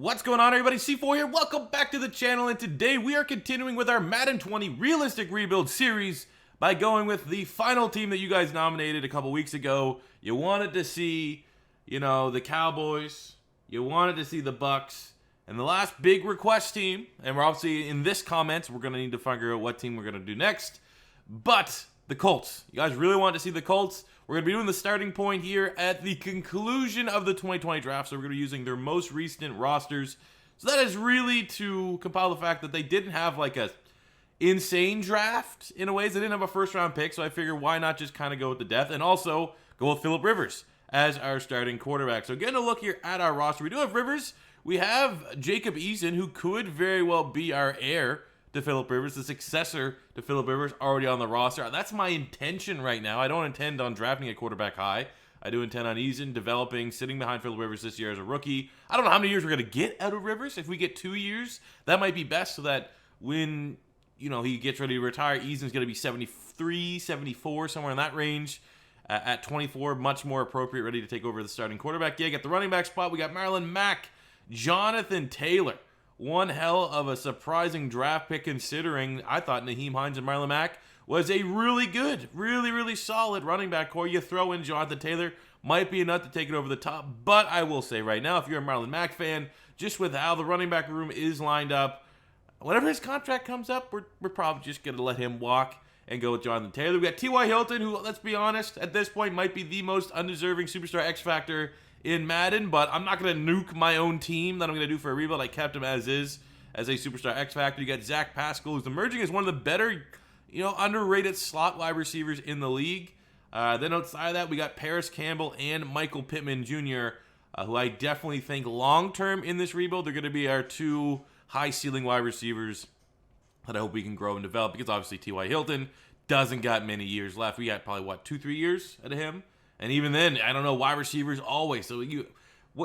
What's going on, everybody? C4 here. Welcome back to the channel, and today we are continuing with our Madden 20 Realistic Rebuild series by going with the final team that you guys nominated a couple weeks ago. You wanted to see, the Cowboys. You wanted to see the Bucks. And the last big request team, and we're obviously in this comments, we're going to need to figure out what team we're going to do next. But the Colts. You guys really want to see the Colts. We're going to be doing the starting point here at the conclusion of the 2020 draft. So we're going to be using their most recent rosters. So that is really to compile the fact that they didn't have like a insane draft in a way. They didn't have a first round pick. So I figured why not just kind of go with the depth and also go with Phillip Rivers as our starting quarterback. So getting a look here at our roster. We do have Rivers. We have Jacob Eason, who could very well be our heir to Phillip Rivers, the successor to Phillip Rivers, already on the roster. That's my intention right now. I don't intend on drafting a quarterback high. I do intend on Eason, developing, sitting behind Phillip Rivers this year as a rookie. I don't know how many years we're going to get out of Rivers. If we get 2 years, that might be best so that when, he gets ready to retire, Eason's going to be 73, 74, somewhere in that range. At 24, much more appropriate, ready to take over the starting quarterback gig. At the running back spot, we got Marlon Mack, Jonathan Taylor. One hell of a surprising draft pick, considering I thought Nyheim Hines and Marlon Mack was a really good, really solid running back core. You throw in Jonathan Taylor, might be enough to take it over the top. But I will say right now, if you're a Marlon Mack fan, just with how the running back room is lined up, whenever his contract comes up, we're probably just going to let him walk and go with Jonathan Taylor. We got T.Y. Hilton, who, let's be honest, at this point might be the most undeserving superstar X Factor in Madden, but I'm not going to nuke my own team that I'm going to do for a rebuild. I kept him as is, as a superstar X Factor. You got Zach Pascal, who's emerging as one of the better, underrated slot wide receivers in the league. Then outside of that, we got Paris Campbell and Michael Pittman Jr., who I definitely think long-term in this rebuild, they're going to be our two high-ceiling wide receivers that I hope we can grow and develop, because obviously T.Y. Hilton doesn't got many years left. We got probably, 2-3 years out of him? And even then, I don't know, wide receivers always. So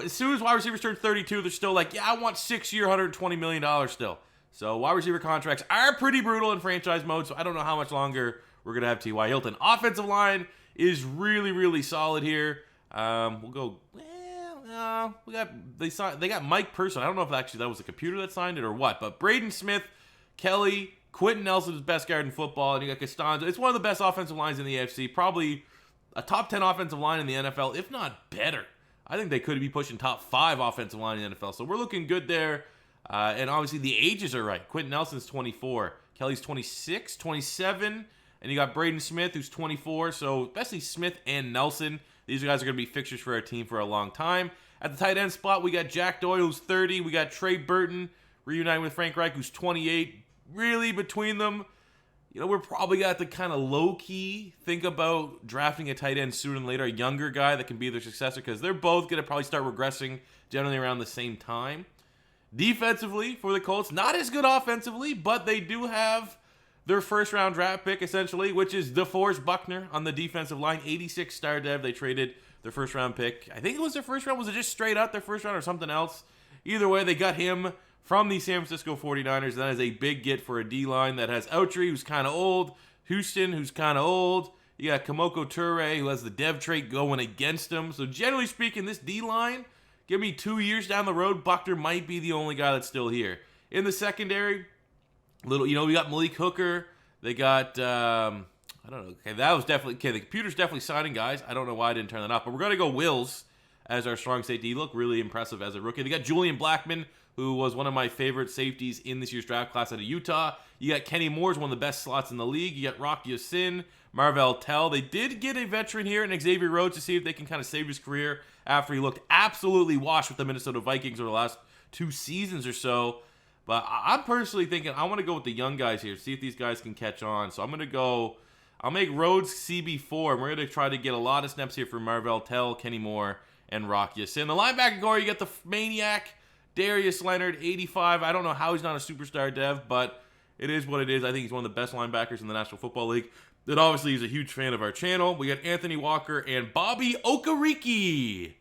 as soon as wide receivers turn 32, they're still like, yeah, I want 6-year, $120 million still. So wide receiver contracts are pretty brutal in franchise mode, so I don't know how much longer we're going to have T.Y. Hilton. Offensive line is really solid here. We'll go, they got Mike Person. I don't know if actually that was a computer that signed it or what, but Braden Smith, Kelly, Quinn Nelson is best guard in football, and you got Costanza. It's one of the best offensive lines in the AFC, probably a top 10 offensive line in the NFL, if not better. I think they could be pushing top 5 offensive line in the NFL. So we're looking good there. And obviously the ages are right. Quentin Nelson's 24. Kelly's 26, 27. And you got Braden Smith, who's 24. So especially Smith and Nelson. These guys are going to be fixtures for our team for a long time. At the tight end spot, we got Jack Doyle, who's 30. We got Trey Burton reuniting with Frank Reich, who's 28. Really, between them, we're probably got to kind of low-key think about drafting a tight end sooner than later, a younger guy that can be their successor, because they're both going to probably start regressing generally around the same time. Defensively, for the Colts, not as good offensively, but they do have their first-round draft pick, essentially, which is DeForest Buckner on the defensive line, 86 star dev. They traded their first-round pick. I think it was their first round. Was it just straight up their first round or something else? Either way, they got him from the San Francisco 49ers. That is a big get for a D-line that has Autry, who's kind of old, Houston, who's kind of old. You got Kamoko Toure, who has the dev trait going against him. So generally speaking, this D-line, give me 2 years down the road, Buckner might be the only guy that's still here. In the secondary, we got Malik Hooker. They got, I don't know. Okay, that was definitely, the computer's definitely signing guys. I don't know why I didn't turn that off. But we're going to go Wills as our strong safety. He looked really impressive as a rookie. They got Julian Blackmon, who was one of my favorite safeties in this year's draft class out of Utah. You got Kenny Moore's one of the best slots in the league. You got Rock Ya-Sin, Marvell Tell. They did get a veteran here in Xavier Rhodes to see if they can kind of save his career after he looked absolutely washed with the Minnesota Vikings over the last 2 seasons or so. But I'm personally thinking I want to go with the young guys here, see if these guys can catch on. So I'll make Rhodes CB4, and we're going to try to get a lot of snaps here for Marvell Tell, Kenny Moore, and Rock Ya-Sin. The linebacker core, you got the maniac, Darius Leonard, 85. I don't know how he's not a superstar dev, but it is what it is. I think he's one of the best linebackers in the National Football League. And obviously, he's a huge fan of our channel. We got Anthony Walker and Bobby Okereke.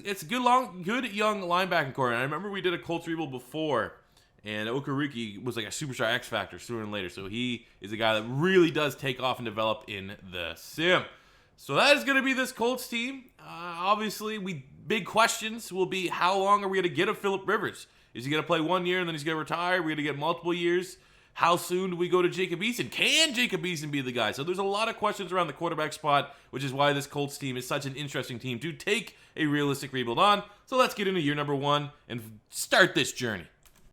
It's a good young linebacking core. And I remember we did a Colts rebuild before, and Okereke was like a superstar X Factor sooner than later. So he is a guy that really does take off and develop in the sim. So that is going to be this Colts team. Obviously, big questions will be how long are we going to get of Phillip Rivers? Is he going to play 1 year and then he's going to retire? Are we going to get multiple years? How soon do we go to Jacob Eason? Can Jacob Eason be the guy? So there's a lot of questions around the quarterback spot, which is why this Colts team is such an interesting team to take a realistic rebuild on. So let's get into year number 1 and start this journey.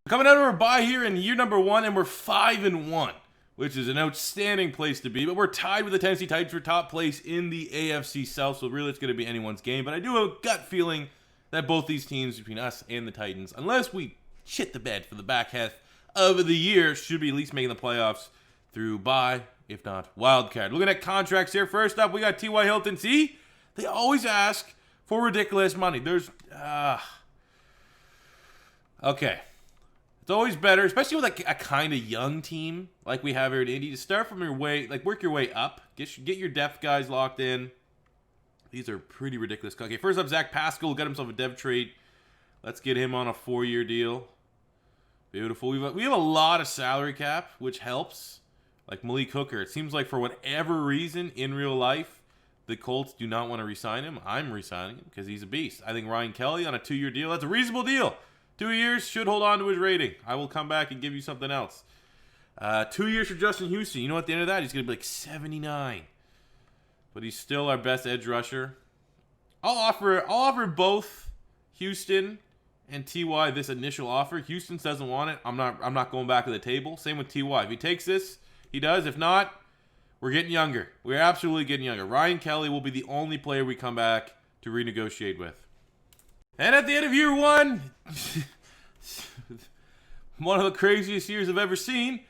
Coming out of our bye here in year number 1, and we're 5-1, which is an outstanding place to be. But we're tied with the Tennessee Titans for top place in the AFC South, so really it's going to be anyone's game. But I do have a gut feeling that both these teams, between us and the Titans, unless we shit the bed for the back half of the year, should be at least making the playoffs through bye, if not wild card. Looking at contracts here. First up, we got T.Y. Hilton. See, they always ask for ridiculous money. Okay. It's always better, especially with a kind of young team like we have here at Indy, to start from your way, work your way up. Get your depth guys locked in. These are pretty ridiculous. Okay, first up, Zach Pascal got himself a dev trade. Let's get him on a 4-year deal. Beautiful. We have a lot of salary cap, which helps. Like Malik Hooker. It seems like for whatever reason in real life, the Colts do not want to re-sign him. I'm re-signing him because he's a beast. I think Ryan Kelly on a 2-year deal, that's a reasonable deal. 2 years, should hold on to his rating. I will come back and give you something else. 2 years for Justin Houston. You know, at the end of that, he's going to be like 79. But he's still our best edge rusher. I'll offer both Houston and T.Y. this initial offer. Houston doesn't want it. I'm not going back to the table. Same with T.Y. If he takes this, he does. If not, we're getting younger. We're absolutely getting younger. Ryan Kelly will be the only player we come back to renegotiate with. And at the end of year 1, one of the craziest years I've ever seen.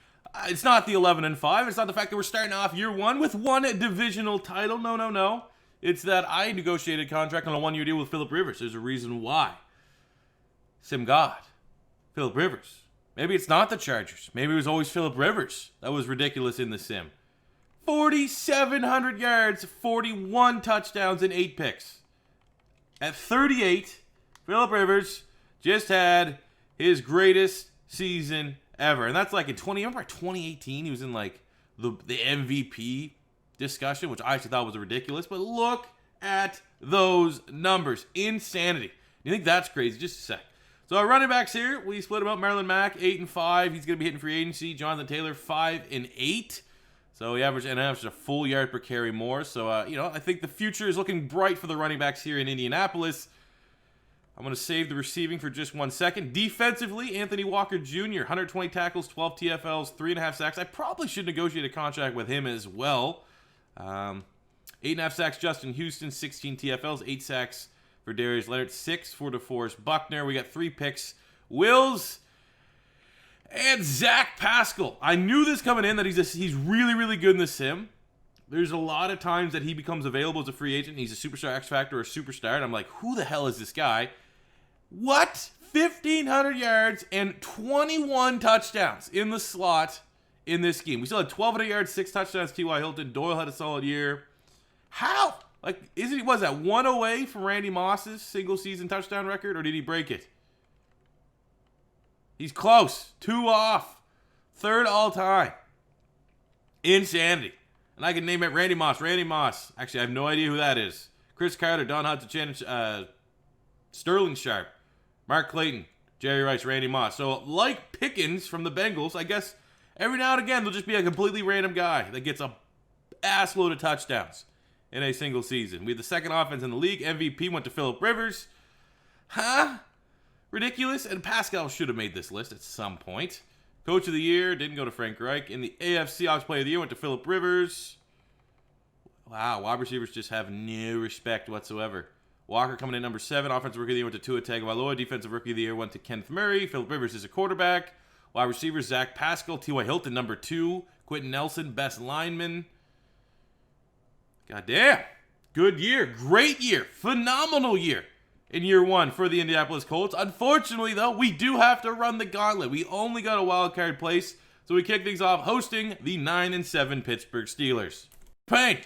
It's not the 11-5. It's not the fact that we're starting off year 1 with one divisional title. No. It's that I negotiated a contract on a 1-year deal with Phillip Rivers. There's a reason why. Sim God. Phillip Rivers. Maybe it's not the Chargers. Maybe it was always Phillip Rivers. That was ridiculous in the sim. 4,700 yards, 41 touchdowns, and 8 picks. At 38, Phillip Rivers just had his greatest season ever. And that's like in 2018, he was in like the MVP discussion, which I actually thought was ridiculous. But look at those numbers. Insanity. You think that's crazy? Just a sec. So our running backs here, we split them up. Marlon Mack, 8-5. He's going to be hitting free agency. Jonathan Taylor, 5-8. So he averaged a full yard per carry more. So, I think the future is looking bright for the running backs here in Indianapolis. I'm going to save the receiving for just 1 second. Defensively, Anthony Walker Jr., 120 tackles, 12 TFLs, 3.5 sacks. I probably should negotiate a contract with him as well. 8.5 sacks, Justin Houston, 16 TFLs, 8 sacks for Darius Leonard, 6 for DeForest Buckner. We got 3 picks. Wills and Zach Pascal. I knew this coming in that he's really, really good in the sim. There's a lot of times that he becomes available as a free agent. He's a superstar X Factor or a superstar. And I'm like, who the hell is this guy? What? 1,500 yards and 21 touchdowns in the slot in this game. We still had 1,200 yards, 6 touchdowns. T.Y. Hilton. Doyle had a solid year. How? Was that 1 away from Randy Moss's single season touchdown record, or did he break it? He's close. 2 off. 3rd all time. Insanity. And I can name it Randy Moss. Actually, I have no idea who that is. Chris Carter, Don Hudson, Sterling Sharp, Mark Clayton, Jerry Rice, Randy Moss. So, like Pickens from the Bengals, I guess every now and again there'll just be a completely random guy that gets a ass load of touchdowns in a single season. We had the second offense in the league. MVP went to Phillip Rivers. Ridiculous. And Pascal should have made this list at some point. Coach of the year didn't go to Frank Reich. In the AFC Offensive Player of the Year went to Phillip Rivers. Wow, wide receivers just have no respect whatsoever. Walker coming in number 7. Offensive Rookie of the Year went to Tua Tagovailoa. Defensive Rookie of the Year went to Kenneth Murray. Phillip Rivers is a quarterback. Wide receivers, Zach Pascal. T.Y. Hilton, number 2. Quinn Nelson, best lineman. Goddamn. Good year. Great year. Phenomenal year in year 1 for the Indianapolis Colts. Unfortunately, though, we do have to run the gauntlet. We only got a wild card place, so we kick things off hosting the 9-7 Pittsburgh Steelers. Pain.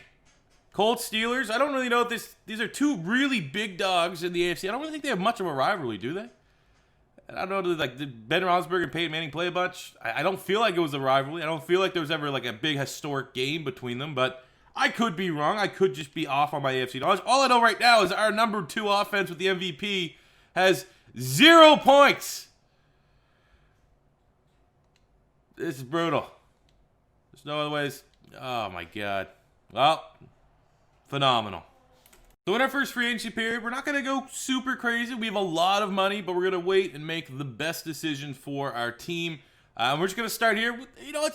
Colts, Steelers. I don't really know if these are 2 really big dogs in the AFC. I don't really think they have much of a rivalry, do they? I don't know, did Ben Roethlisberger and Peyton Manning play a bunch? I don't feel like it was a rivalry. I don't feel like there was ever a big historic game between them, but I could be wrong. I could just be off on my AFC knowledge. All I know right now is our number 2 offense with the MVP has 0 points. This is brutal. There's no other ways. Oh, my God. Well, phenomenal. So in our first free agency period, we're not going to go super crazy. We have a lot of money, but we're going to wait and make the best decision for our team. We're just going to start here with,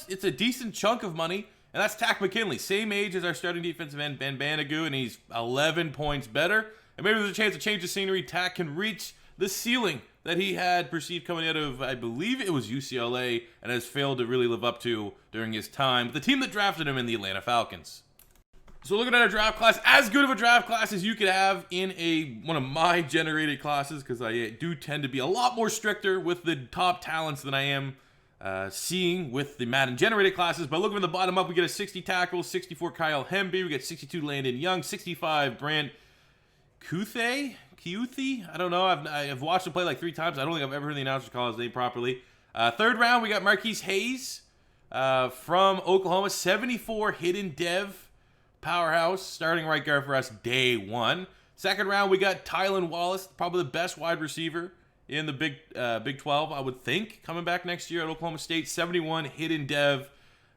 it's a decent chunk of money, and that's Tack McKinley. Same age as our starting defensive end, Ben Banagoo, and he's 11 points better. And maybe there's a chance to change the scenery. Tack can reach the ceiling that he had perceived coming out of, I believe it was UCLA, and has failed to really live up to during his time with the team that drafted him in the Atlanta Falcons. So looking at our draft class, as good of a draft class as you could have in one of my generated classes, because I do tend to be a lot more stricter with the top talents than I am seeing with the Madden generated classes. But looking from the bottom up, we get a 60 tackles, 64 Kyle Hemby, we get 62 Landon Young, 65 Brant Kuithe. I don't know. I've watched him play like 3 times. I don't think I've ever heard the announcer call his name properly. Third round, we got Marquise Hayes from Oklahoma, 74 hidden dev. Powerhouse, starting right guard for us day 1. Second round, we got Tylan Wallace, probably the best wide receiver in the Big 12, I would think, coming back next year at Oklahoma State. 71 hidden dev.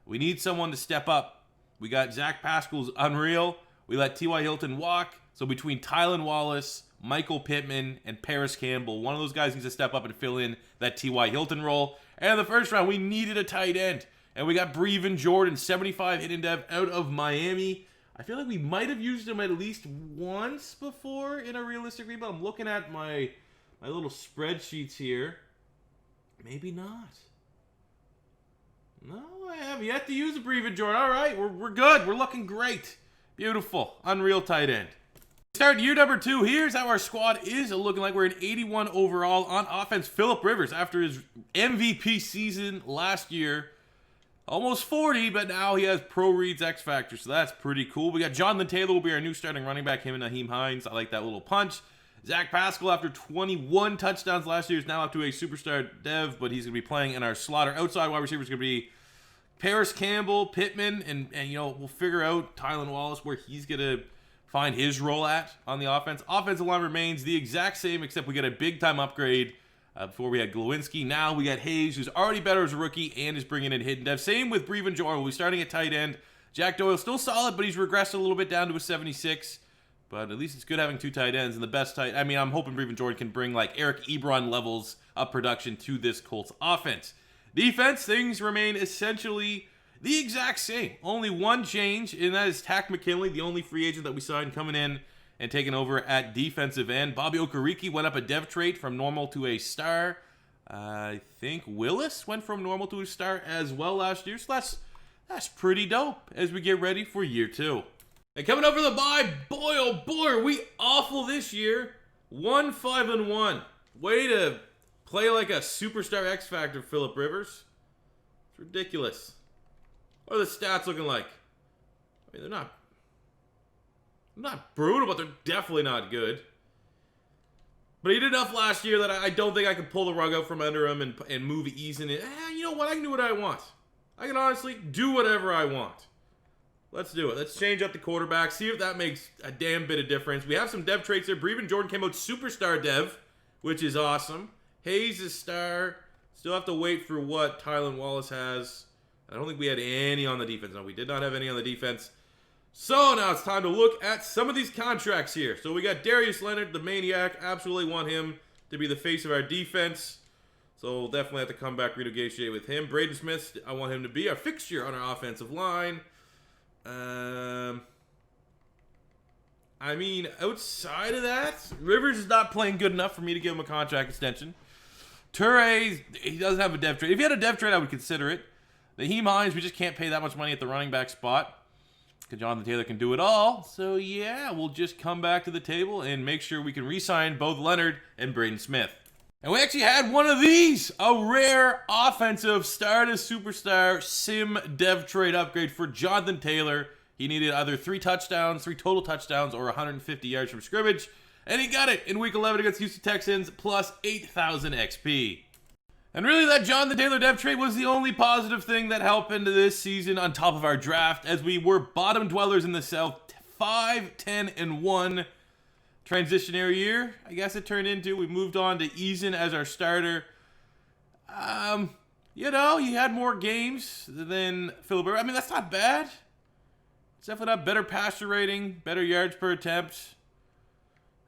We need someone to step up. We got Zach Pascal's unreal. We let T.Y. Hilton walk. So between Tylan Wallace, Michael Pittman, and Paris Campbell, one of those guys needs to step up and fill in that T.Y. Hilton role. And in the first round, we needed a tight end. And we got Brevin Jordan, 75 hidden dev out of Miami. I feel like we might have used him at least once before in a realistic rebuild. I'm looking at my little spreadsheets here. Maybe not. No, I have yet to use a Brevin Jordan. All right, we're good. We're looking great. Beautiful. Unreal tight end. Start year number 2. Here's how our squad is looking like. We're an 81 overall on offense. Phillip Rivers, after his MVP season last year, almost 40, but now he has Pro Reads X Factor, so that's pretty cool. We got Jonathan Taylor will be our new starting running back, him and Naheem Hines. I like that little punch. Zach Pascal, after 21 touchdowns last year, is now up to a superstar dev, but he's going to be playing in our slot. Our outside wide receiver is going to be Paris Campbell, Pittman, and we'll figure out Tylan Wallace where he's going to find his role at on the offense. Offensive line remains the exact same, except we get a big-time upgrade. Before we had Glowinski, now we got Hayes, who's already better as a rookie and is bringing in hidden dev. Same with Brevin Jordan. We'll be starting at tight end. Jack Doyle still solid, but he's regressed a little bit down to a 76. But at least it's good having 2 tight ends and the best tight. I mean, I'm hoping Brevin Jordan can bring like Eric Ebron levels of production to this Colts offense. Defense, things remain essentially the exact same. Only one change, and that is Tack McKinley, the only free agent that we signed coming in and taking over at defensive end. Bobby Okereke went up a dev trait from normal to a star. I think Willis went from normal to a star as well last year. So that's pretty dope as we get ready for year 2. And coming up for the bye, boy oh boy, are we awful this year. 1-5-1. Way to play like a superstar X Factor, Phillip Rivers. It's ridiculous. What are the stats looking like? I mean, they're not brutal, but they're definitely not good. But he did enough last year that I don't think I can pull the rug out from under him and move ease in it. You know what? I can do what I want. I can honestly do whatever I want. Let's do it. Let's change up the quarterback. See if that makes a damn bit of difference. We have some dev traits there. Brevin Jordan came out superstar dev, which is awesome. Hayes is star. Still have to wait for what Tylan Wallace has. I don't think we had any on the defense. No, we did not have any on the defense. So now it's time to look at some of these contracts here. So we got Darius Leonard, the maniac. Absolutely want him to be the face of our defense. So we'll definitely have to come back, renegotiate with him. Braden Smith, I want him to be our fixture on our offensive line. I mean, outside of that, Rivers is not playing good enough for me to give him a contract extension. Toure, he doesn't have a dev trade. If he had a dev trade, I would consider it. Naheem Hines, we just can't pay that much money at the running back spot. Because Jonathan Taylor can do it all. So, yeah, we'll just come back to the table and make sure we can re-sign both Leonard and Braden Smith. And we actually had one of these, a rare offensive star to superstar sim dev trade upgrade for Jonathan Taylor. He needed either 3 total touchdowns, or 150 yards from scrimmage. And he got it in Week 11 against Houston Texans, plus 8,000 XP. And really, that Jonathan Taylor dev trade was the only positive thing that happened this season on top of our draft, as we were bottom dwellers in the South, 5-10-1. Transitionary year, I guess it turned into. We moved on to Eason as our starter. You know, he had more games than Phillip Rivers. I mean, that's not bad. It's definitely not better passer rating, better yards per attempt.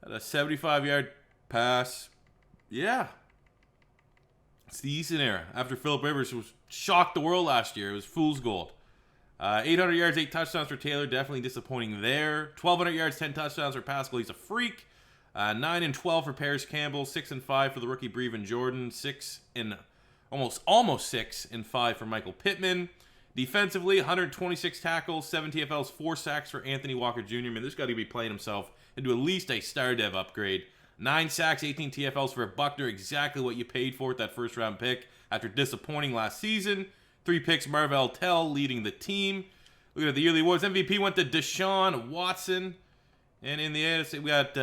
Had a 75-yard pass. Yeah. It's the Eason era. After Phillip Rivers was shocked the world last year. It was fool's gold. 800 yards, 8 touchdowns for Taylor. Definitely disappointing there. 1,200 yards, 10 touchdowns for Pascal. He's a freak. 9-12 for Paris Campbell. 6-5 for the rookie Brevin Jordan. Almost 6-5 for Michael Pittman. Defensively, 126 tackles, 7 TFLs, 4 sacks for Anthony Walker Jr. I mean, this guy to be playing himself into at least a star dev upgrade. 9 sacks, 18 TFLs for Buckner. Exactly what you paid for with that first-round pick after disappointing last season. 3 picks, Marvell Tell leading the team. Looking at the yearly awards, MVP went to Deshaun Watson. And in the end, we got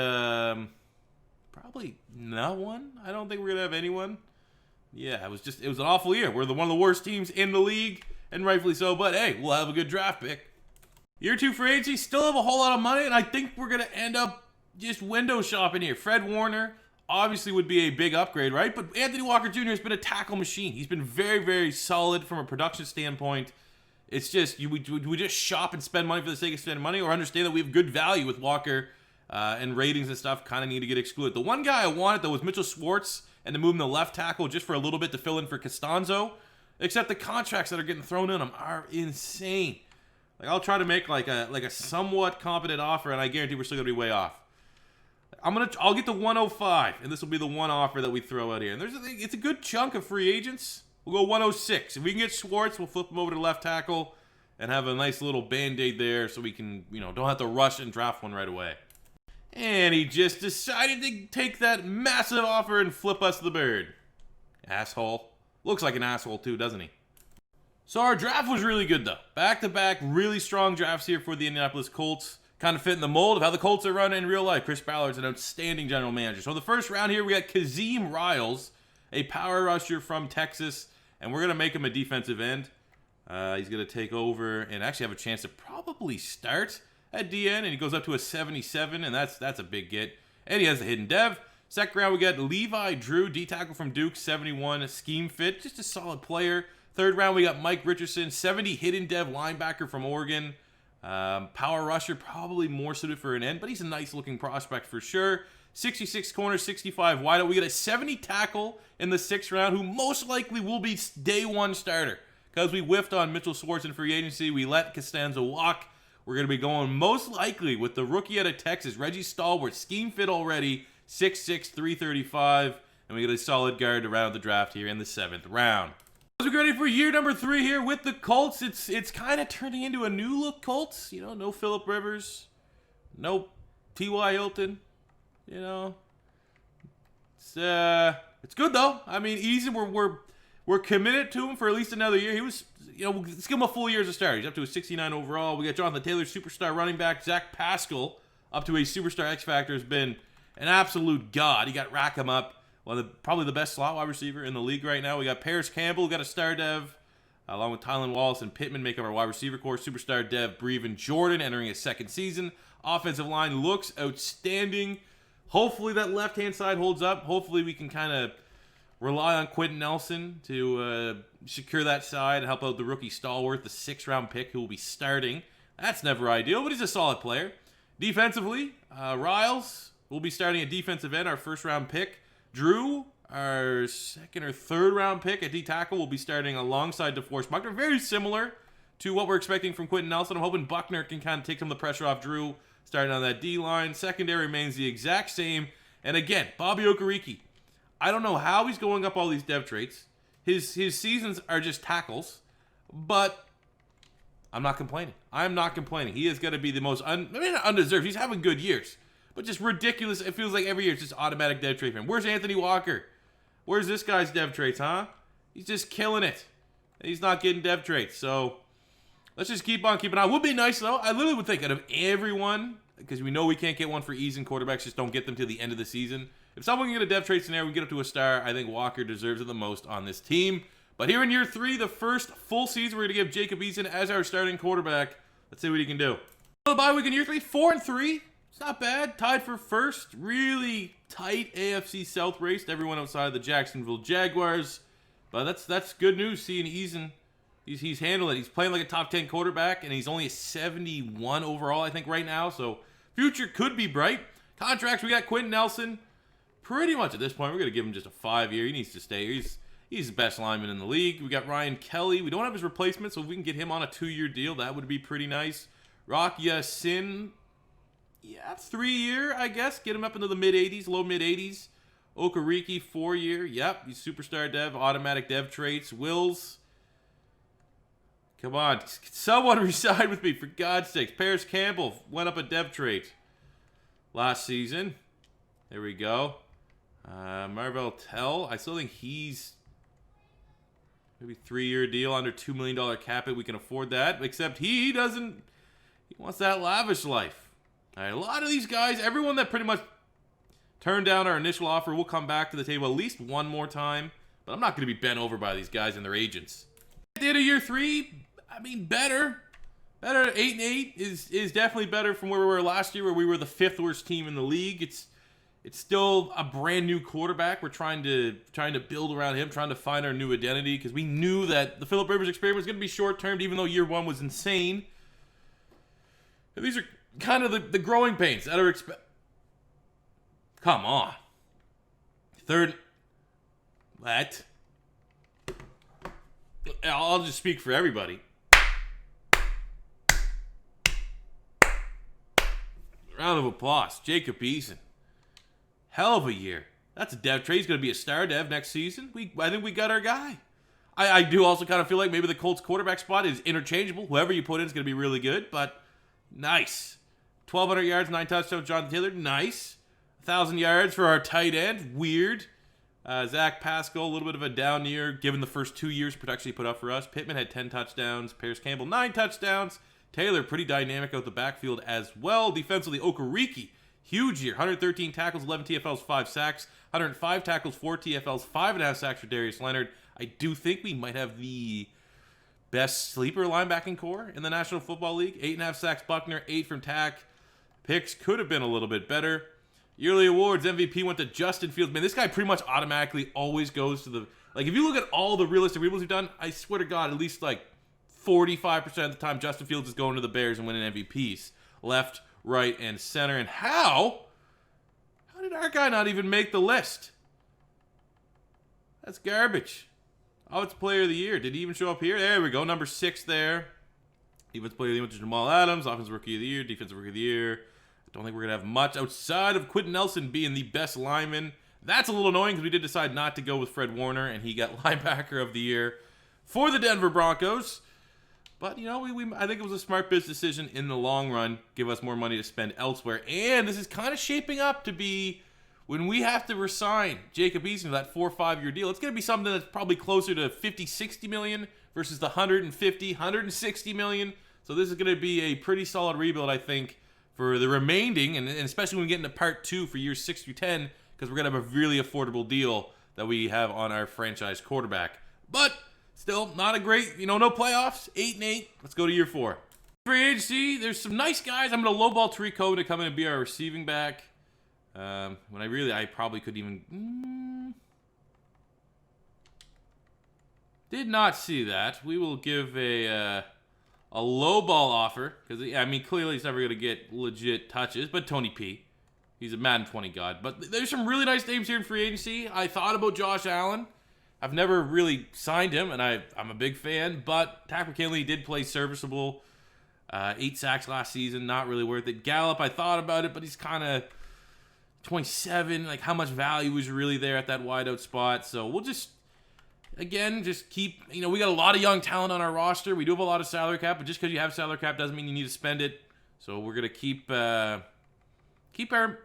probably not one. I don't think we're going to have anyone. Yeah, it was an awful year. We're one of the worst teams in the league, and rightfully so. But hey, we'll have a good draft pick. Year 2 free agency, still have a whole lot of money, and I think we're going to end up just window shopping here. Fred Warner obviously would be a big upgrade, right? But Anthony Walker Jr. has been a tackle machine. He's been very, very solid from a production standpoint. It's just, we just shop and spend money for the sake of spending money, or understand that we have good value with Walker, and ratings and stuff kind of need to get excluded. The one guy I wanted, though, was Mitchell Schwartz, and to move him to left tackle just for a little bit to fill in for Costanzo. Except the contracts that are getting thrown in him are insane. Like, I'll try to make like a somewhat competent offer, and I guarantee we're still gonna be way off. I'll get the 105, and this will be the one offer that we throw out here. And it's a good chunk of free agents. We'll go 106. If we can get Schwartz, we'll flip him over to left tackle and have a nice little band-aid there, so we can, don't have to rush and draft one right away. And he just decided to take that massive offer and flip us the bird. Asshole. Looks like an asshole too, doesn't he? So our draft was really good, though. Back-to-back, really strong drafts here for the Indianapolis Colts. Kind of fit in the mold of how the Colts are run in real life. Chris Ballard's an outstanding general manager. So in the first round here, we got Kazim Riles, a power rusher from Texas, and we're going to make him a defensive end. He's going to take over and actually have a chance to probably start at DN, and he goes up to a 77, and that's a big get. And he has a hidden dev. Second round, we got Levi Drew, D-tackle from Duke, 71, scheme fit, just a solid player. Third round, we got Mike Richardson, 70 hidden dev linebacker from Oregon. Power rusher, probably more suited for an end, but he's a nice looking prospect for sure. 66 corner, 65 wide. We get a 70 tackle in the 6th round, who most likely will be day 1 starter. Because we whiffed on Mitchell Schwartz in free agency, we let Costanzo walk. We're going to be going most likely with the rookie out of Texas, Reggie Stalwart, scheme fit already, 6'6", 335, and we get a solid guard to round out the draft here in the 7th round. As we're ready for year number 3 here with the Colts, it's kind of turning into a new look Colts. No Phillip Rivers, no T.Y. Hilton. It's good though. I mean, easy. We're committed to him for at least another year. He was, let's give him a full year as a starter. He's up to a 69 overall. We got Jonathan Taylor, superstar running back. Zach Pascal, up to a superstar X Factor, has been an absolute god. He got Rackham up. Probably the best slot wide receiver in the league right now. We got Paris Campbell, got a star dev, along with Tylan Wallace and Pittman make up our wide receiver core. Superstar dev Brevin Jordan entering his 2nd season. Offensive line looks outstanding. Hopefully that left-hand side holds up. Hopefully we can kind of rely on Quinn Nelson to secure that side and help out the rookie Stalwart, the 6th-round pick who will be starting. That's never ideal, but he's a solid player. Defensively, Riles will be starting at defensive end, our 1st-round pick. Drew, our 2nd or 3rd round pick at D-tackle, will be starting alongside DeForest Buckner. Very similar to what we're expecting from Quentin Nelson. I'm hoping Buckner can kind of take some of the pressure off Drew, starting on that D-line. Secondary remains the exact same. And again, Bobby Okereke. I don't know how he's going up all these dev traits. His seasons are just tackles, but I'm not complaining. I'm not complaining. He is going to be the most, not undeserved. He's having good years. But just ridiculous. It feels like every year it's just automatic dev trait for him. Where's Anthony Walker? Where's this guy's dev traits, huh? He's just killing it. He's not getting dev traits. So let's just keep on keeping on. Would be nice, though. I literally would think out of everyone, because we know we can't get one for Eason, quarterbacks just don't get them till the end of the season. if someone can get a depth trait scenario, we get up to a star, I think Walker deserves it the most on this team. But here in year 3, the first full season, we're going to give Jacob Eason as our starting quarterback. Let's see what he can do. The bye week in year 3, 4-3. It's not bad. Tied for first. Really tight AFC South race to everyone outside the Jacksonville Jaguars. But that's good news seeing Eason. He's handling it. He's playing like a top 10 quarterback, and he's only a 71 overall, I think, right now. So future could be bright. Contracts, we got Quinn Nelson. Pretty much at this point, we're going to give him just a 5-year. He needs to stay here. He's the best lineman in the league. We got Ryan Kelly. We don't have his replacement, so if we can get him on a 2-year deal, that would be pretty nice. Rock Sin, yeah, 3-year, I guess. Get him up into the mid-80s, low mid-80s. Okereke, 4-year. Yep, he's superstar dev, automatic dev traits. Wills, come on, someone reside with me, for God's sakes. Paris Campbell went up a dev trait last season. There we go. Marvell Tell, I still think he's maybe 3-year deal, under $2 million cap it. We can afford that, except he doesn't. He wants that lavish life. All right, a lot of these guys, everyone that pretty much turned down our initial offer, will come back to the table at least one more time. But I'm not going to be bent over by these guys and their agents. At the end of year 3, I mean, better. 8-8 is definitely better from where we were last year, where we were the 5th worst team in the league. It's still a brand new quarterback. We're trying to build around him, trying to find our new identity, because we knew that the Phillip Rivers experiment was going to be short-term, even though year 1 was insane. And these are kind of the growing pains that are Come on. 3rd. What? I'll just speak for everybody. Round of applause. Jacob Eason. Hell of a year. That's a dev trade. He's going to be a star dev next season. I think we got our guy. I do also kind of feel like maybe the Colts quarterback spot is interchangeable. Whoever you put in is going to be really good, but nice. 1,200 yards, 9 touchdowns, Jonathan Taylor. Nice. 1,000 yards for our tight end. Weird. Zach Pascal, a little bit of a down year, given the first 2 years production he put up for us. Pittman had 10 touchdowns. Paris Campbell, 9 touchdowns. Taylor, pretty dynamic out the backfield as well. Defensively, Okereke, huge year. 113 tackles, 11 TFLs, 5 sacks. 105 tackles, 4 TFLs, 5.5 sacks for Darius Leonard. I do think we might have the best sleeper linebacking core in the National Football League. 8.5 sacks, Buckner, 8 from Tack. Picks could have been a little bit better. Yearly awards, MVP went to Justin Fields. Man, this guy pretty much automatically always goes to the... Like, if you look at all the realistic rebuilds we've done, I swear to God, at least like 45% of the time, Justin Fields is going to the Bears and winning MVPs. Left, right, and center. And how did our guy not even make the list? That's garbage. Offensive Player of the Year. Did he even show up here? There we go. Number 6 there. Defensive Player of the Year went to Jamal Adams. Offensive Rookie of the Year. Defensive Rookie of the Year. Don't think we're going to have much outside of Quinn Nelson being the best lineman. That's a little annoying because we did decide not to go with Fred Warner, and he got linebacker of the year for the Denver Broncos. But, you know, I think it was a smart business decision in the long run. Give us more money to spend elsewhere. And this is kind of shaping up to be, when we have to resign Jacob Eason to that 4 or 5-year deal, it's going to be something that's probably closer to 50, 60 million versus the 150, 160 million. So this is going to be a pretty solid rebuild, I think, for the remaining, and especially when we get into part 2 for years 6 through 10, because we're going to have a really affordable deal that we have on our franchise quarterback. But still, not a great, no playoffs. 8-8. Let's go to year 4. Free agency, there's some nice guys. I'm going to lowball Tariq Cohen to come in and be our receiving back. When I probably could even... Did not see that. We will give a low ball offer, because, clearly he's never going to get legit touches, but Tony P. He's a Madden 20 god. But there's some really nice names here in free agency. I thought about Josh Allen. I've never really signed him, and I'm a big fan, but Tack McKinley did play serviceable. 8 sacks last season, not really worth it. Gallup, I thought about it, but he's kind of 27. Like, how much value is really there at that wideout spot? So we'll just keep, we got a lot of young talent on our roster. We do have a lot of salary cap, but just because you have salary cap doesn't mean you need to spend it. So we're going to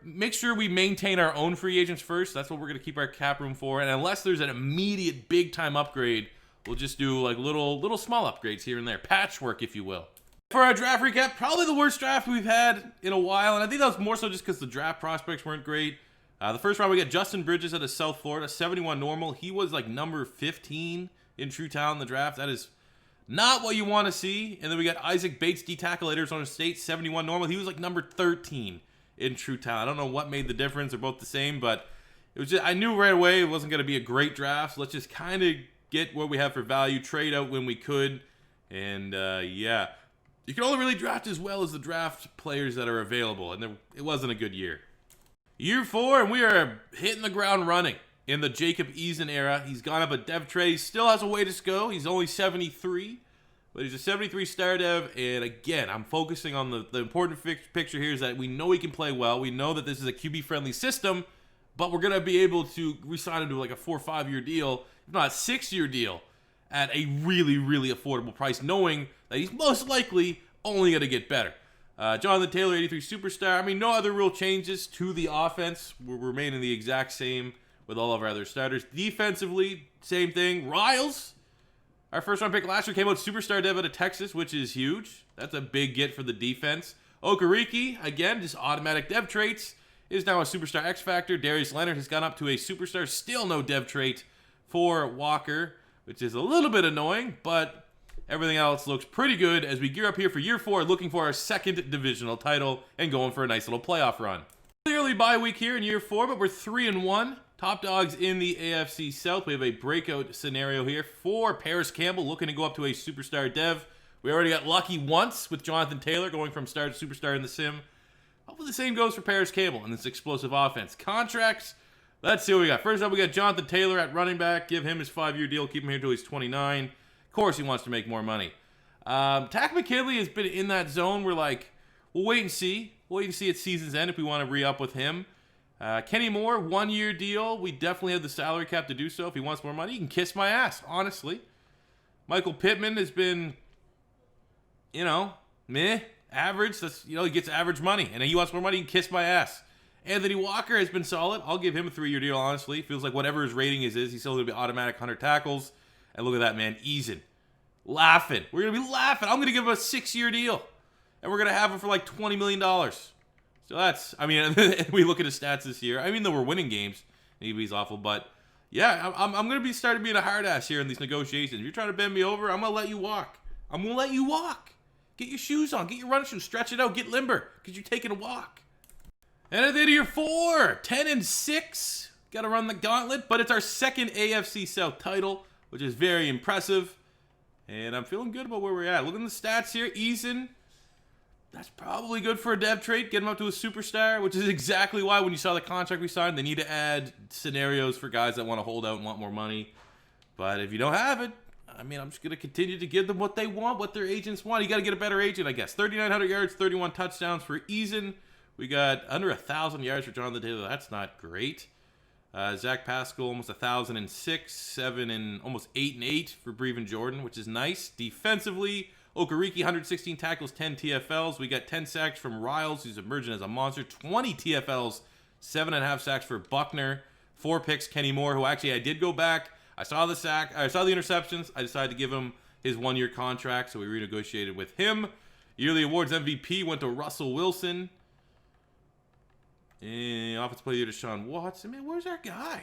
make sure we maintain our own free agents first. That's what we're going to keep our cap room for. And unless there's an immediate big time upgrade, we'll just do like little small upgrades here and there. Patchwork, if you will. For our draft recap, probably the worst draft we've had in a while. And I think that was more so just because the draft prospects weren't great. The first round, we got Justin Bridges out of South Florida, 71 normal. He was like number 15 in true talent in the draft. That is not what you want to see. And then we got Isaac Bates, D-tackle at Arizona State, 71 normal. He was like number 13 in true talent. I don't know what made the difference. They're both the same, but it was just, I knew right away it wasn't going to be a great draft. So let's just kind of get what we have for value, trade out when we could. And yeah, you can only really draft as well as the draft players that are available. And it wasn't a good year. Year 4, and we are hitting the ground running in the Jacob Eason era. He's gone up a dev trade. He still has a way to go. He's only 73, but he's a 73 star dev. And again, I'm focusing on the important picture here is that we know he can play well. We know that this is a QB-friendly system, but we're going to be able to re-sign him to like a 4 or 5 year deal, if not a 6-year deal, at a really, really affordable price, knowing that he's most likely only going to get better. Jonathan Taylor, 83 superstar. I mean, no other real changes to the offense. We're remaining the exact same with all of our other starters. Defensively, same thing. Riles, our first round pick last year, came out superstar dev out of Texas, which is huge. That's a big get for the defense. Okereke, again, just automatic dev traits, is now a superstar X Factor. Darius Leonard has gone up to a superstar. Still no dev trait for Walker, which is a little bit annoying, but everything else looks pretty good as we gear up here for year 4, looking for our second divisional title and going for a nice little playoff run. Clearly bye week here in year 4, but we're 3-1. Top dogs in the AFC South. We have a breakout scenario here for Paris Campbell looking to go up to a superstar dev. We already got lucky once with Jonathan Taylor going from star to superstar in the sim. Hopefully the same goes for Paris Campbell in this explosive offense. Contracts, let's see what we got. First up, we got Jonathan Taylor at running back. Give him his 5-year deal. Keep him here until he's 29. Of course he wants to make more money. Tack Mckinley has been in that zone where, like, we'll wait and see. We'll wait and see at season's end if we want to re-up with him. Kenny Moore, 1-year deal. We definitely have the salary cap to do so. If he wants more money, he can kiss my ass, honestly. Michael Pittman has been, you know, meh, average. That's, you know, he gets average money. And he wants more money, he can kiss my ass. Anthony Walker has been solid. I'll give him a 3-year deal, honestly. Feels like whatever his rating is, he's still going to be automatic 100 tackles. And look at that, man. Eason. Laughing. We're going to be laughing. I'm going to give him a 6-year deal. And we're going to have him for like $20 million. So that's, I mean, we look at his stats this year. I mean, though we're winning games. Maybe he's awful. But, yeah, I'm going to be starting being a hard ass here in these negotiations. If you're trying to bend me over, I'm going to let you walk. I'm going to let you walk. Get your shoes on. Get your running shoes. Stretch it out. Get limber. Because you're taking a walk. And at the end of year 4, 10-6. Got to run the gauntlet. But it's our second AFC South title, which is very impressive. And I'm feeling good about where we're at. Look at the stats here. Eason, that's probably good for a dev trade. Get him up to a superstar, which is exactly why when you saw the contract we signed, they need to add scenarios for guys that want to hold out and want more money. But if you don't have it, I mean, I'm just going to continue to give them what they want, what their agents want. You got to get a better agent, I guess. 3,900 yards, 31 touchdowns for Eason. We got under 1,000 yards for Jonathan Taylor. That's not great. Zach Pascal, almost 1,006, 7 and almost 8-8 for Breven Jordan, which is nice. Defensively, Okereke, 116 tackles, 10 TFLs. We got 10 sacks from Riles, who's emerging as a monster. 20 TFLs, 7.5 sacks for Buckner. 4 picks, Kenny Moore, who actually I did go back. I saw the interceptions. I decided to give him his 1-year contract, so we renegotiated with him. Yearly awards MVP went to Russell Wilson. And offensive player to Deshaun Watson. Man, where's our guy?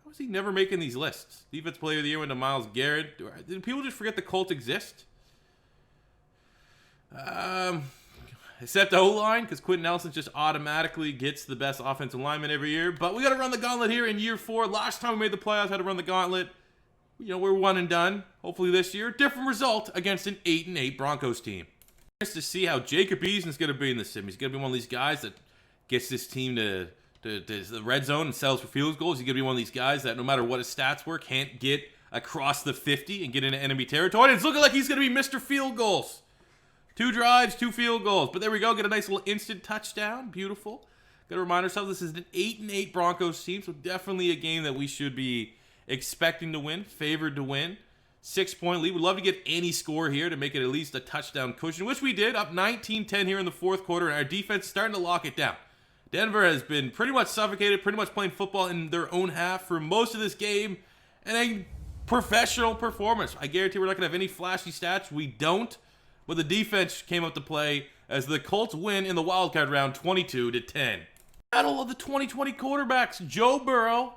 How is he never making these lists? Defensive player of the year went to Myles Garrett. Did people just forget the Colts exist? Except the O-line, because Quinn Nelson just automatically gets the best offensive lineman every year. But we got to run the gauntlet here in year 4. Last time we made the playoffs, had to run the gauntlet. You know, we're 1 and done. Hopefully this year, different result against an 8-8 Broncos team. Just to see how Jacob Eason's going to be in the sim. He's going to be one of these guys that gets this team to the red zone and sells for field goals. He's going to be one of these guys that no matter what his stats were, can't get across the 50 and get into enemy territory. And it's looking like he's going to be Mr. Field Goals. 2 drives, 2 field goals. But there we go. Get a nice little instant touchdown. Beautiful. Got to remind ourselves this is an 8-8 Broncos team, so definitely a game that we should be expecting to win, favored to win. 6-point lead. We'd love to get any score here to make it at least a touchdown cushion, which we did. Up 19-10 here in the 4th quarter, and our defense starting to lock it down. Denver has been pretty much suffocated, pretty much playing football in their own half for most of this game, and a professional performance. I guarantee we're not going to have any flashy stats. We don't, but the defense came up to play as the Colts win in the wildcard round 22-10. Battle of the 2020 quarterbacks. Joe Burrow,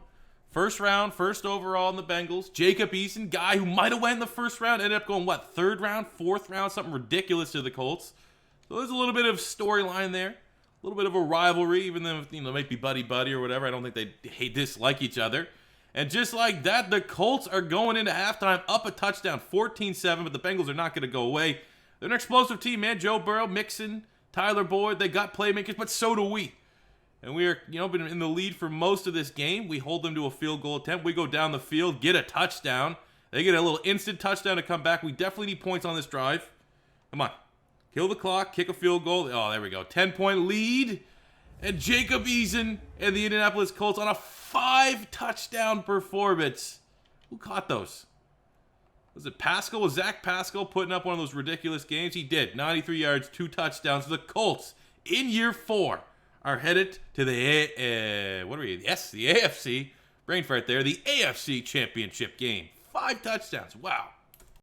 first round, first overall in the Bengals. Jacob Eason, guy who might have went in the first round, ended up going, what, third round, fourth round, something ridiculous to the Colts. So there's a little bit of storyline there. A little bit of a rivalry, even though, they might be buddy-buddy or whatever. I don't think they dislike each other. And just like that, the Colts are going into halftime up a touchdown, 14-7, but the Bengals are not going to go away. They're an explosive team, man. Joe Burrow, Mixon, Tyler Boyd, they got playmakers, but so do we. And we are, been in the lead for most of this game. We hold them to a field goal attempt. We go down the field, get a touchdown. They get a little instant touchdown to come back. We definitely need points on this drive. Come on. Kill the clock, kick a field goal. Oh, there we go. 10-point lead. And Jacob Eason and the Indianapolis Colts on a 5-touchdown performance. Who caught those? Was it Pascal? Was Zach Pascal putting up one of those ridiculous games? He did. 93 yards, 2 touchdowns. The Colts, in year 4, are headed to the AFC. Brain fart there. The AFC Championship game. 5 touchdowns. Wow.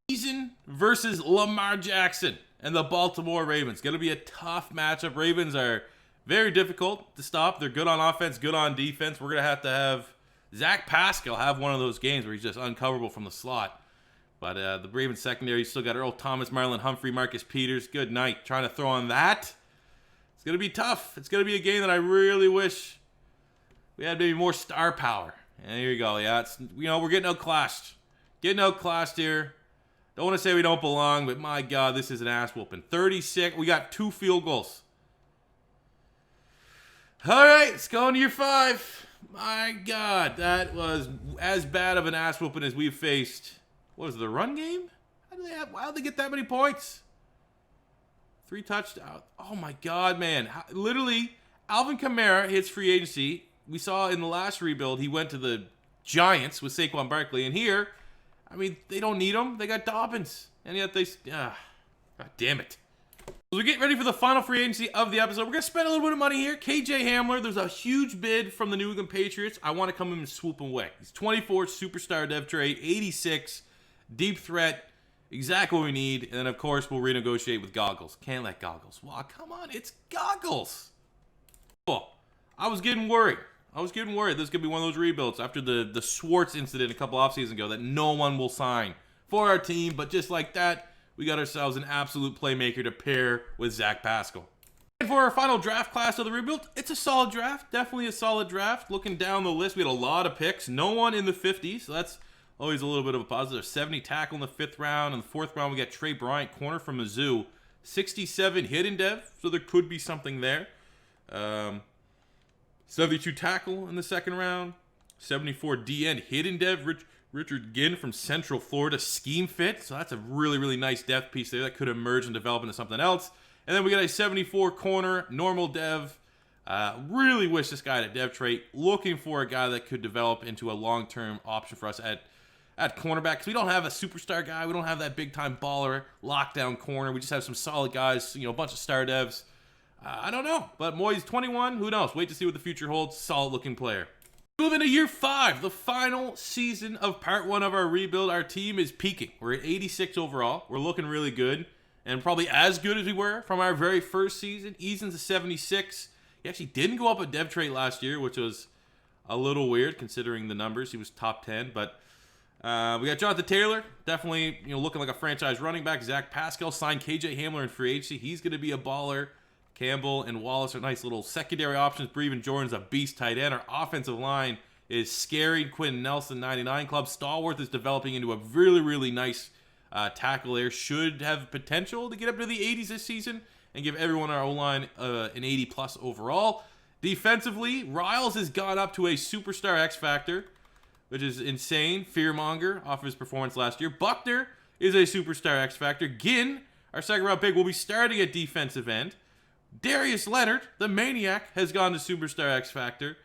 Eason versus Lamar Jackson and the Baltimore Ravens. Going to be a tough matchup. Ravens are very difficult to stop. They're good on offense, good on defense. We're going to have Zach Pascal have one of those games where he's just uncoverable from the slot. But the Ravens secondary, still got Earl Thomas, Marlon Humphrey, Marcus Peters. Good night. Trying to throw on that. It's going to be tough. It's going to be a game that I really wish we had maybe more star power. And here you go. Yeah, it's, we're getting outclassed. Getting outclassed here. Don't want to say we don't belong, but my God, this is an ass whooping. 36. We got 2 field goals. All right, let's go into year 5. My God, that was as bad of an ass whooping as we've faced. What was it, the run game? How did they get that many points? 3 touchdowns. Oh my God, man. Literally, Alvin Kamara hits free agency. We saw in the last rebuild, he went to the Giants with Saquon Barkley. And here, they don't need him. They got Dobbins. And yet they... God damn it. As we get ready for the final free agency of the episode, we're going to spend a little bit of money here. KJ Hamler, there's a huge bid from the New England Patriots. I want to come in and swoop him away. He's 24, superstar dev trade, 86, deep threat, exactly what we need. And then, of course, we'll renegotiate with Goggles. Can't let Goggles. Wow, come on, it's Goggles. Oh, I was getting worried. This is going to be one of those rebuilds after the Schwartz incident a couple offseasons ago that no one will sign for our team. But just like that, we got ourselves an absolute playmaker to pair with Zach Pascal. And for our final draft class of the rebuild, it's a solid draft. Definitely a solid draft. Looking down the list, we had a lot of picks. No one in the 50s, so that's always a little bit of a positive. 70 tackle in the 5th round. In the 4th round, we got Trey Bryant, corner from Mizzou. 67 hidden dev, so there could be something there. 72 tackle in the 2nd round. 74 DN hidden dev. Richard Ginn from Central Florida, scheme fit. So that's a really, really nice depth piece there that could emerge and develop into something else. And then we got a 74 corner, normal dev. Really wish this guy had a dev trait. Looking for a guy that could develop into a long-term option for us at cornerback. Because we don't have a superstar guy. We don't have that big-time baller, lockdown corner. We just have some solid guys, a bunch of star devs. I don't know. But Moy's 21. Who knows? Wait to see what the future holds. Solid-looking player. Moving to year 5, the final season of part 1 of our rebuild. Our team is peaking. We're at 86 overall. We're looking really good, and probably as good as we were from our very first season. Eason's a 76. He actually didn't go up a dev trait last year, which was a little weird considering the numbers. He was top 10, but we got Jonathan Taylor, definitely looking like a franchise running back. Zach Pascal signed KJ Hamler in free agency. He's going to be a baller. Campbell and Wallace are nice little secondary options. Breven Jordan's a beast tight end. Our offensive line is scary. Quinn Nelson, 99 club. Stallworth is developing into a really, really nice tackle there. Should have potential to get up to the 80s this season and give everyone our O-line an 80-plus overall. Defensively, Riles has gone up to a superstar X factor, which is insane. Fearmonger off of his performance last year. Buckner is a superstar X factor. Ginn, our 2nd-round pick, will be starting at defensive end. Darius Leonard, the maniac, has gone to superstar X factor.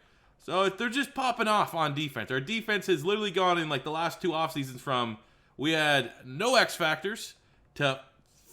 So they're just popping off on defense. Our defense has literally gone in like the last 2 off seasons from we had no X factors to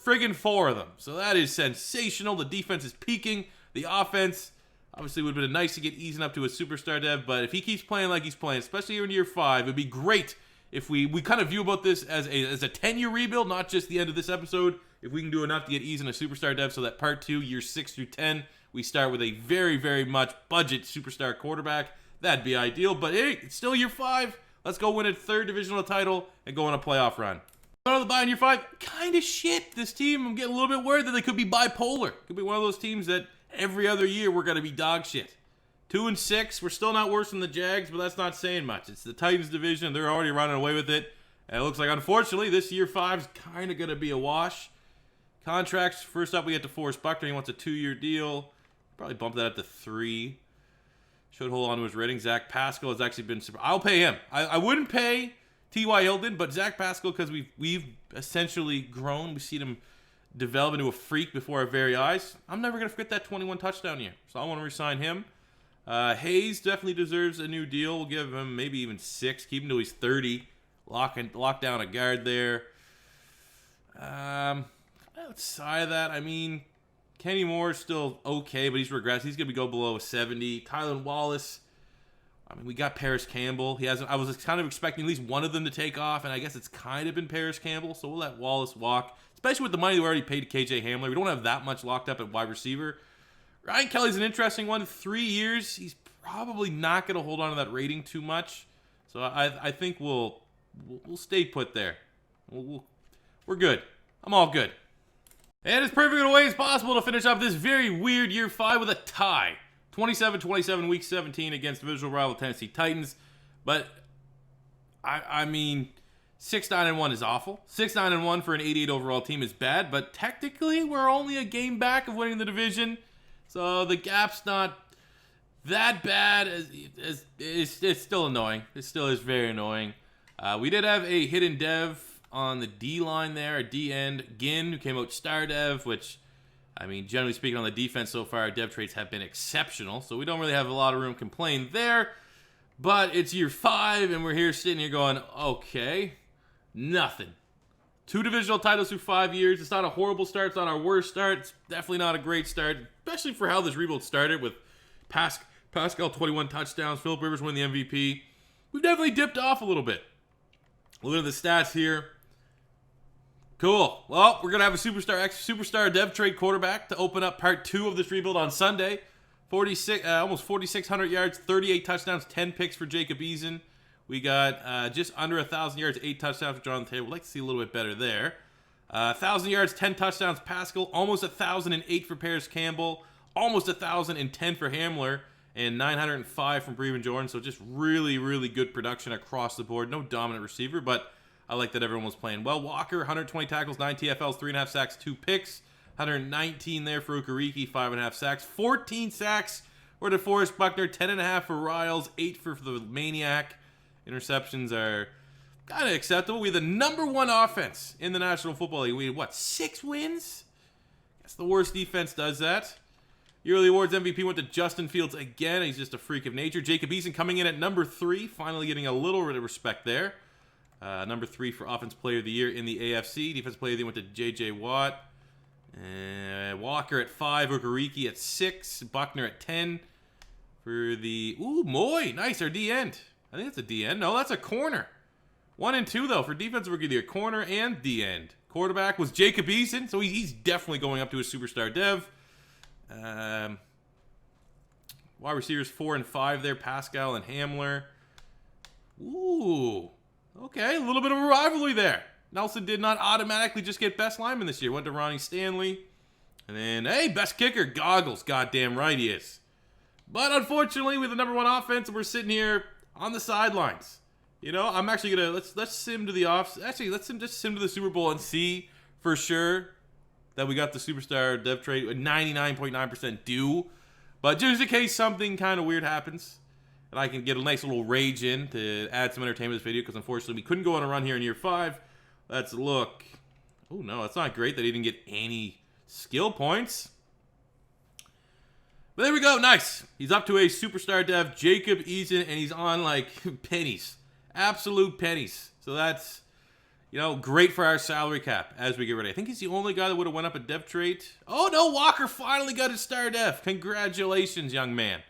friggin' 4 of them. So that is sensational. The defense is peaking. The offense obviously would have been nice to get Eason up to a superstar dev, but if he keeps playing like he's playing, especially here in year 5, it'd be great if we kind of view about this as a 10-year rebuild, not just the end of this episode. If we can do enough to get Eason a superstar dev so that part 2, year 6 through 10, we start with a very, very much budget superstar quarterback. That'd be ideal, but hey, it's still year 5. Let's go win a 3rd divisional title and go on a playoff run. Out of the bye in year 5, kind of shit. This team, I'm getting a little bit worried that they could be bipolar. Could be one of those teams that every other year we're going to be dog shit. 2-6, we're still not worse than the Jags, but that's not saying much. It's the Titans division. They're already running away with it. And it looks like, unfortunately, this year 5 is kind of going to be a wash. Contracts, first up we get DeForest Buckner. He wants a 2-year deal. Probably bump that up to 3. Should hold on to his rating. Zach Pascal has actually been super. I'll pay him. I wouldn't pay T.Y. Hilton, but Zach Pascal, because we've essentially grown. We've seen him develop into a freak before our very eyes. I'm never going to forget that 21 touchdown year. So I want to re-sign him. Hayes definitely deserves a new deal. We'll give him maybe even 6. Keep him till he's 30. Lock down a guard there. Outside of that, I mean, Kenny Moore's still okay, but he's regressed. He's going to go below a 70. Tylan Wallace. I mean, we got Paris Campbell. He hasn't. I was kind of expecting at least one of them to take off, and I guess it's kind of been Paris Campbell. So we'll let Wallace walk, especially with the money we already paid to KJ Hamler. We don't have that much locked up at wide receiver. Ryan Kelly's an interesting one. 3 years. He's probably not going to hold on to that rating too much. So I think we'll stay put there. We're good. I'm all good. And as perfect a way as possible to finish off this very weird year 5 with a tie. 27-27 week 17 against divisional rival Tennessee Titans. But, I mean, 6-9-1 is awful. 6-9-1 for an 88 overall team is bad. But technically, we're only a game back of winning the division. So the gap's not that bad. It's still annoying. It still is very annoying. We did have a hidden dev on the D-line there, a D-end, Ginn, who came out star dev, which... I mean, generally speaking, on the defense so far, our dev traits have been exceptional, so we don't really have a lot of room to complain there. But it's year 5, and we're here sitting here going, okay, nothing. 2 divisional titles through 5 years. It's not a horrible start. It's not our worst start. It's definitely not a great start, especially for how this rebuild started with Pascal 21 touchdowns, Phillip Rivers winning the MVP. We've definitely dipped off a little bit. Look at the stats here. Cool. Well, we're going to have a superstar dev trade quarterback to open up part 2 of this rebuild on Sunday. Almost 4,600 yards, 38 touchdowns, 10 picks for Jacob Eason. We got just under 1,000 yards, 8 touchdowns for Jonathan Taylor. We'd like to see a little bit better there. 1,000 yards, 10 touchdowns, Pascal. Almost 1,008 for Paris Campbell. Almost 1,010 for Hamler. And 905 from Breven Jordan. So just really, really good production across the board. No dominant receiver, but... I like that everyone was playing well. Walker, 120 tackles, 9 TFLs, 3.5 sacks, 2 picks. 119 there for Ukariki, 5.5 sacks. 14 sacks for DeForest Buckner, 10.5 for Riles, 8 for the Maniac. Interceptions are kind of acceptable. We have the number 1 offense in the National Football League. We had, what, 6 wins? Guess the worst defense does that. Yearly Awards MVP went to Justin Fields again. He's just a freak of nature. Jacob Eason coming in at number 3, finally getting a little bit of respect there. Number 3 for Offensive Player of the Year in the AFC. Defensive Player of the Year went to J.J. Watt. Walker at 5. Ukariki at 6. Buckner at 10. For the... Ooh, Moy. Nice, our D-end. I think that's a D-end. No, that's a corner. 1 and 2, though, for Defensive Rookie of the Year. Corner and D-end. Quarterback was Jacob Eason, so he's definitely going up to a superstar dev. Wide receivers 4 and 5 there. Pascal and Hamler. Ooh... Okay, a little bit of a rivalry there. Nelson did not automatically just get best lineman this year. Went to Ronnie Stanley. And then, hey, best kicker, Goggles. Goddamn right he is. But unfortunately, with the number 1 offense, we're sitting here on the sidelines. You know, I'm actually going to, let's sim to the off. Actually, let's just sim to the Super Bowl and see for sure that we got the superstar dev trade at 99.9% due. But just in case something kind of weird happens, and I can get a nice little rage in to add some entertainment to this video, because unfortunately we couldn't go on a run here in year 5. Let's look. Oh no, that's not great that he didn't get any skill points. But there we go, nice. He's up to a superstar dev, Jacob Eason, and he's on like pennies. Absolute pennies. So that's, you know, great for our salary cap as we get ready. I think he's the only guy that would have went up a dev trait. Oh no, Walker finally got his star dev. Congratulations, young man.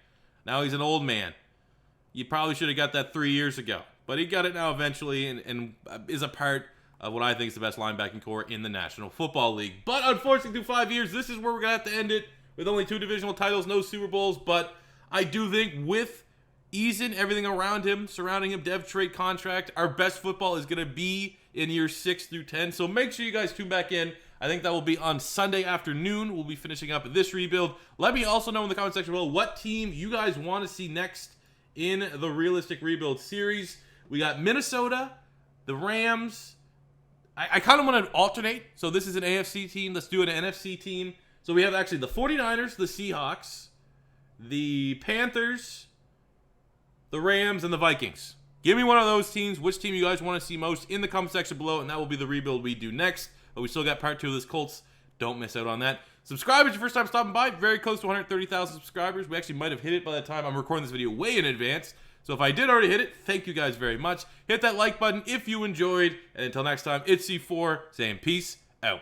Now he's an old man. You probably should have got that 3 years ago. But he got it now eventually and is a part of what I think is the best linebacking core in the National Football League. But unfortunately, through 5 years, this is where we're going to have to end it. with only 2 divisional titles, no Super Bowls, but I do think with easing everything around him, surrounding him, dev trade contract, our best football is going to be in years 6 through 10. So make sure you guys tune back in. I think that will be on Sunday afternoon. We'll be finishing up this rebuild. Let me also know in the comment section below what team you guys want to see next in the Realistic Rebuild series. We got Minnesota, the Rams. I kind of want to alternate. So this is an AFC team. Let's do an NFC team. So we have actually the 49ers, the Seahawks, the Panthers, the Rams, and the Vikings. Give me one of those teams. Which team you guys want to see most in the comment section below, and that will be the rebuild we do next. But we still got part 2 of this Colts. Don't miss out on that. Subscribe if it's your first time stopping by. Very close to 130,000 subscribers. We actually might have hit it by the time I'm recording this video way in advance. So if I did already hit it, thank you guys very much. Hit that like button if you enjoyed. And until next time, it's C4 saying peace out.